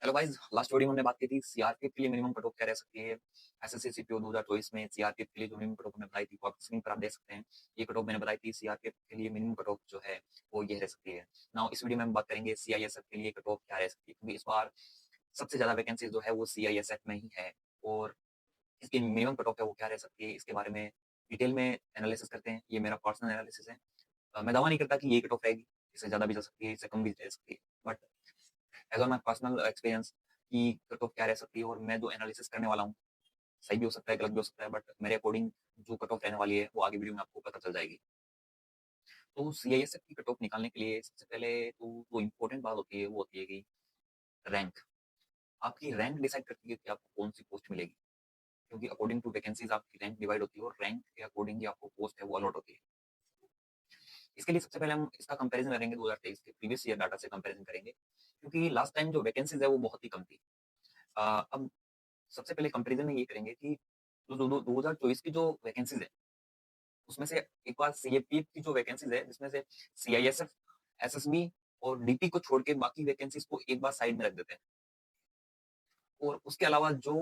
Hello guys, last video में हमने बात की थी सीआरपीएफ के लिए मिनिमम कट ऑफ क्या रह सकती है। एसएससी सीपीओ 2024 में सीआरपीएफ के लिए जो मिनिमम कट ऑफ मैंने बताई थी वो आप स्क्रीन पर आप देख सकते हैं। ये कट ऑफ मैंने बताई थी सीआरपीएफ के लिए मिनिमम कट ऑफ जो है वो ये रह सकती है। नाउ इस वीडियो में हम बात करेंगे सीआईएसएफ के लिए कट ऑफ क्या रह सकती है, क्योंकि इस बार सबसे ज्यादा वैकेंसी जो है वो सीआईएसएफ में ही है और इसकी मिनिमम कट ऑफ है वो क्या रह सकती है, इसके बारे में डिटेल में एनालिसिस करते हैं। ये मेरा पर्सनल एनालिसिस है। मैं दावा नहीं करता कि ये कट ऑफ रहेगी, इससे ज्यादा भी जा सकती है, इससे कम भी जा सकती है, but as on my personal experience कि कट ऑफ क्या रह सकती है और मैं जो एनालिसिस करने वाला हूँ सही भी हो सकता है, गलत भी हो सकता है, बट मेरे अकॉर्डिंग जो कट ऑफ रहने वाली है वो आगे वीडियो में आपको पता चल जाएगी। तो सीआईएसएफ की कट ऑफ निकालने के लिए सबसे पहले तो जो इम्पोर्टेंट बात होती है वो होती है कि रैंक। आपकी रैंक डिसाइड करती है कि आपको कौन सी पोस्ट मिलेगी, क्योंकि अकॉर्डिंग टू वैकेंसीज आपकी रैंक डिवाइड होती है और रैंक के अकॉर्डिंग ही आपको पोस्ट है वो अलॉट होती है। इसके लिए सबसे पहले हम इसका कंपैरिजन करेंगे 2023 के प्रीवियस ईयर डाटा से कंपैरिजन करेंगे, क्योंकि लास्ट टाइम जो वैकेंसीज है वो बहुत ही कम थी। अब सबसे पहले कंपैरिजन में ये करेंगे कि जो 2024 की जो वैकेंसीज है उसमें से एक बार सीएपीएफ की जो वैकेंसीज है जिसमें से सीआईएसएफ, एसएसबी और डीपी को छोड़ के बाकी वैकेंसीज को एक बार साइड में रख देते हैं। और उसके अलावा जो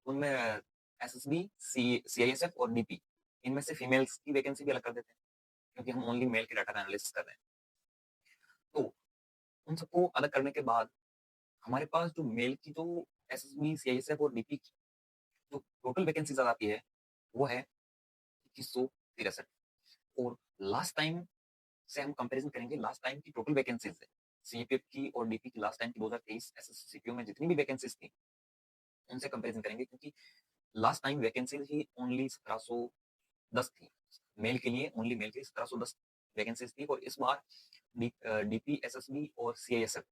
उनमें एसएसबी, सीआईएसएफ और डीपी, इनमें से फीमेल्स की वैकेंसी भी अलग कर देते हैं, क्योंकि हम ओनली मेल के डाटा का एनालिसिस कर रहे हैं। तो उन सबको अलग करने के बाद हमारे पास जो मेल की जो एसएसबी, सीआईएसएफ और डीपी की जो टोटल वैकेंसीज आती है वो है 2163। और लास्ट टाइम से हम कंपैरिजन करेंगे, लास्ट टाइम की टोटल वैकेंसीज है सीपीएफ की और डीपी की, लास्ट टाइम की 2023 एसएससी सीपीओ में जितनी भी वैकेंसीज थी उनसे कंपैरिजन करेंगे, क्योंकि लास्ट टाइम वैकेंसीज ही ओनली 1710 थी। मेल के लिए, ओनली मेल के लिए 1710 वैकेंसीज थी। और इस बार डीपी, एसएसबी और सीआईएसएफ,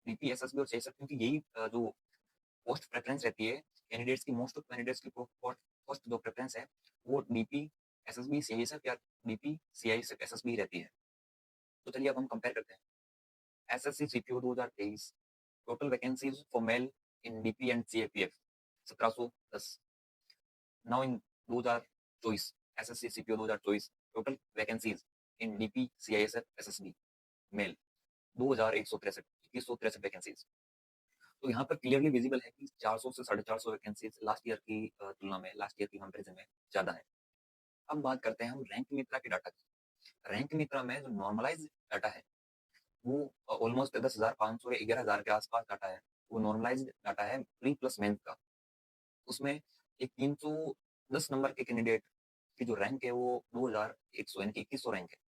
डीपी, एसएसबी और सीआईएसएफ, क्योंकि यही जो पोस्ट प्रेफरेंस रहती है कैंडिडेट्स की, मोस्ट ऑफ कैंडिडेट्स की पोस्ट जो प्रेफरेंस है वो डीपी, एसएसबी, सीआईएसएफ या डीपी, सीआईएसएफ, एसएसबी रहती है। तो चलिए अब हम कंपेयर करते हैं। SSC CPO 2023 total vacancies for male in DP and CAPF 1710। Now in 2024 SSC CPO 2024 total vacancies in DP, CISF, SSB male 2163, 2163 vacancies. तो यहाँ पर क्लियरली विजिबल है कि 400 से 450 वैकेंसीज लास्ट ईयर की तुलना में, लास्ट ईयर की कंपेरिजन में ज्यादा है। अब बात करते हैं हम रैंक मित्रा के डाटा की। रैंक मित्रा में जो नॉर्मलाइज डाटा है वो ऑलमोस्ट 10,500 या 11,000 के आसपास डाटा है। वो नॉर्मलाइज डाटा है प्री प्लस मेंस का। उसमें एक 310 नंबर के कैंडिडेट की जो रैंक है वो 2100 यानी कि 2100 रैंक है।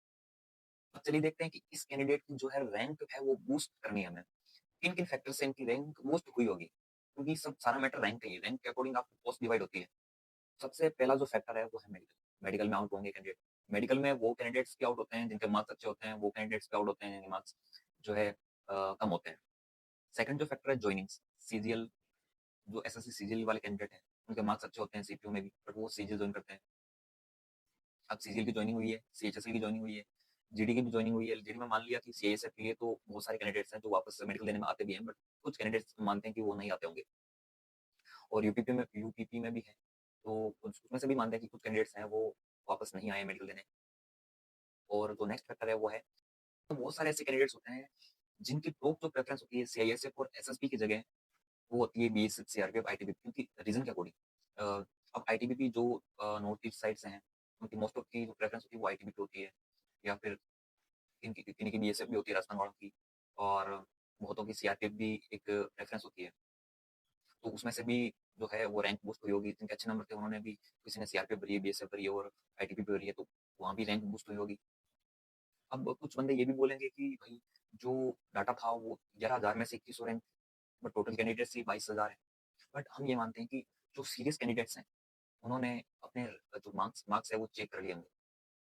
अब चलिए देखते हैं कि इस कैंडिडेट की जो है रैंक है वो बूस्ट करनी है हमें, किन किन फैक्टर से इनकी रैंक बूस्ट हुई होगी, क्योंकि सब सारा मैटर रैंक का ही है। रैंक के अकॉर्डिंग आपकी पोस्ट डिवाइड होती है। सबसे पहला जो फैक्टर है वो है मेडिकल। मेडिकल में आउट होंगे कैंडिडेट। मेडिकल में वो कैंडिडेट्स के आउट होते हैं जिनके मार्क्स अच्छे होते हैं, वो कैंडिडेट्स के आउट होते हैं जिनके मार्क्स जो है कम होते हैं। सेकंड जो फैक्टर है जॉइनिंग्स, सीजीएल, जो एसएससी सीजीएल वाले कैंडिडेट हैं उनके मार्क्स अच्छे होते हैं सीपीयू में भी, बट वो सीजीएल ज्वाइन करते हैं। अब सीजीएल की ज्वाइनिंग हुई है, सीएचएसएल की ज्वाइनिंग हुई है, जीडी की भी ज्वाइनिंग हुई है। जीडी में मान लिया कि सीआईएसएफ के लिए तो बहुत सारे कैंडिडेट्स हैं जो वापस से मेडिकल देने में आते भी हैं, बट कुछ कैंडिडेट्स मानते हैं कि वो नहीं आते होंगे। और यूपीपी में भी है, तो उसमें से भी मानते हैं कि कुछ कैंडिडेट्स हैं वो वापस नहीं आए मेडिकल देने। और जो नेक्स्ट फैक्टर है वो है, तो बहुत सारे ऐसे कैंडिडेट्स होते हैं जिनकी टॉप जो प्रेफरेंस होती है सीआईएसएफ और एसएसबी की जगह वो होती है बीएसएफ, सीआरपीएफ, आईटीबीपी, क्योंकि रीजन के अकॉर्डिंग। अब आईटीबीपी जो नॉर्थ ईस्ट साइड से हैं उनकी मोस्ट ऑफ की जो प्रेफरेंस होती है वो आईटीबीपी होती है, या फिर इनकी किन्हीं की बीएसएफ भी होती है राजस्थान वालों की, और बहुतों की सीआरपीएफ भी एक प्रेफरेंस होती है। तो उसमें से भी जो है वो रैंक बूस्ट हुई होगी, जिनके अच्छे नंबर थे उन्होंने भी, किसी ने सीआरपीएफ भरी है, बीएसएफ भरी है और आईटीबीपी भरी है, तो वहाँ भी रैंक बूस्ट हुई होगी। अब कुछ बंदे ये भी बोलेंगे कि भाई जो डाटा था वो 11,000 में से 2100 रैंक, बट टोटल कैंडिडेट्स ही 22,000 है। बट हम ये मानते हैं कि जो सीरियस कैंडिडेट्स हैं उन्होंने अपने जो मार्क्स मार्क्स है वो चेक कर लिए होंगे।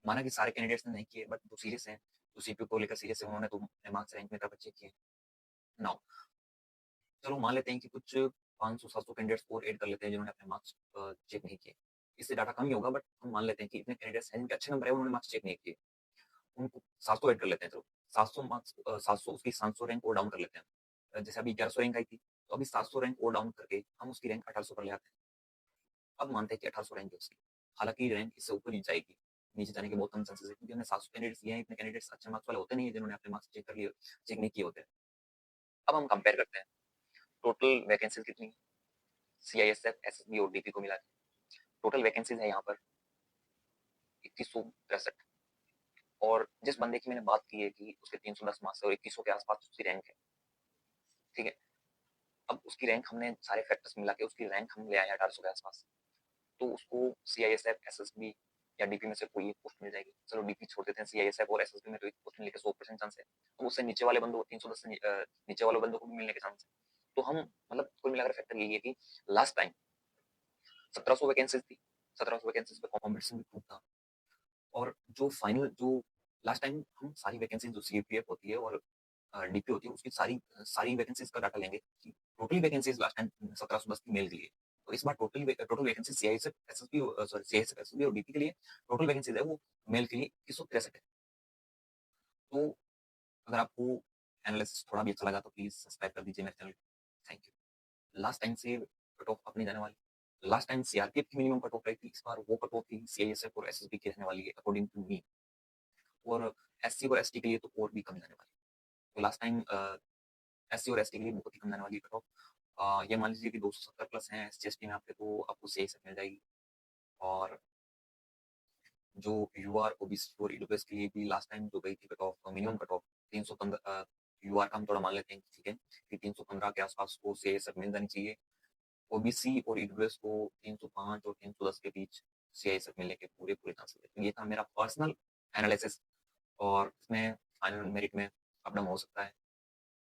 माना कि सारे कैंडिडेट्स ने नहीं किए, बट जो सीरियस हैं, जो सीपीयू को लेकर सीरियस है, उन्होंने तो अपने मार्क्स रैंक में तब चेक किए। नाउ चलो मान लेते हैं कि कुछ 500-700 कैंडिडेट्स और ऐड कर लेते हैं जिन्होंने अपने मार्क्स चेक नहीं किए। इससे डाटा कम ही होगा, बट हम मान लेते हैं कि इतने कैंडिडेट्स हैं जिनके अच्छे नंबर है उन्होंने मार्क्स चेक नहीं किए। उनको 700 ऐड कर लेते हैं। चलो 700 मार्क्स, 700 उसकी 700 रैंक और डाउन कर लेते हैं। जैसे अभी 1100 रैंक आई थी, तो अभी 700 रैंक और डाउन करके हम उसकी रैंक 1800 पर ले आते हैं। अब मानते हैं कि 1800 रैंक है उसकी, हालांकि रैंक इससे ऊपर ही जाएगी, नीचे जाने के बहुत कम चांसेस है, क्योंकि हमने 700 कैंडिडेट्स लिए हैं। इतने कैंडिडेट्स अच्छे मार्क्स वाले होते नहीं है जिन्होंने अपने मार्क्स चेक कर लिए, चेक नहीं किए होते हैं। अब हम कंपेयर करते हैं टोटल वैकेंसीज कितनी है सीआईएसएफ एसएसबी और डीपी को मिला के? टोटल वैकेंसीज है यहाँ पर 2163। और जिस बंदे की मैंने बात की है कि उसके 310 मार्क्स है और 2100 के आसपास उसकी रैंक है, ठीक है, अब उसकी रैंक हमने सारे फैक्टर्स मिला के उसकी रैंक हम ले आए 1800 के आसपास, तो उसको सीआईएसएफ एसएसबी या डीपी में से कोई एक पोस्ट मिल जाएगी। चलो डीपी छोड़ देते हैं, सीआईएसएफ और एसएसबी में तो एक पोस्ट मिलने के 100% चांस है, तो उससे नीचे वाले बंदों 310 से नीचे वाले बंदों को भी मिलने के चांस है। तो हम मतलब कुल मिलाकर फैक्टर यही है कि लास्ट टाइम 1700 वैकेंसीज थी, 1700 वैकेंसीज पे कॉम्पिटिशन भी खूब था। और जो फाइनल जो लास्ट टाइम हम सारी वैकेंसीज जो सीपीएफ होती है और डीपी होती है उसकी सारी सारी वैकेंसीज का डाटा लेंगे कि टोटल वैकेंसीज लास्ट टाइम 1710 की मेल के लिए। तो इस बार total vacancy CISF SSB sorry CISF SSB और डीपी के लिए टोटल वैकेंसीज है वो मेल के लिए 2163 है। तो अगर आपको एनालिसिस थोड़ा भी अच्छा लगा तो प्लीज सब्सक्राइब कर दीजिए मेरे channel. Thank you. Last time से कट ऑफ अपनी जाने वाली, लास्ट टाइम सीआरपीएफ की मिनिमम कट ऑफ रही थी, इस बार वो कट ऑफ थी सीआईएसएफ और एसएसबी की रहने वाली है अकॉर्डिंग टू मी। और एससी और एसटी के लिए तो और भी कम जाने वाली है। तो लास्ट टाइम एससी और एसटी के लिए बहुत ही कम जाने वाली है कट ऑफ। ये मान लीजिए कि 270 प्लस है एससी एसटी में आपके, तो आपको सीआईएसएफ मिल जाएगी। और जो यूआर ओबीसी और ईडब्ल्यूएस के लिए भी लास्ट टाइम जो गई थी cut off minimum cut off 315, UR का हम थोड़ा मान लेते हैं ठीक है कि 315 के आसपास को सीआईएसएफ मिल जानी चाहिए। ओबीसी और ईडब्ल्यूएस को 305 और 310 के बीच सीआईएसएफ मिलने के पूरे पूरे चांसेस है। तो ये था मेरा पर्सनल एनालिसिस, और इसमें फाइनल मेरिट में अप डाउन हो सकता है।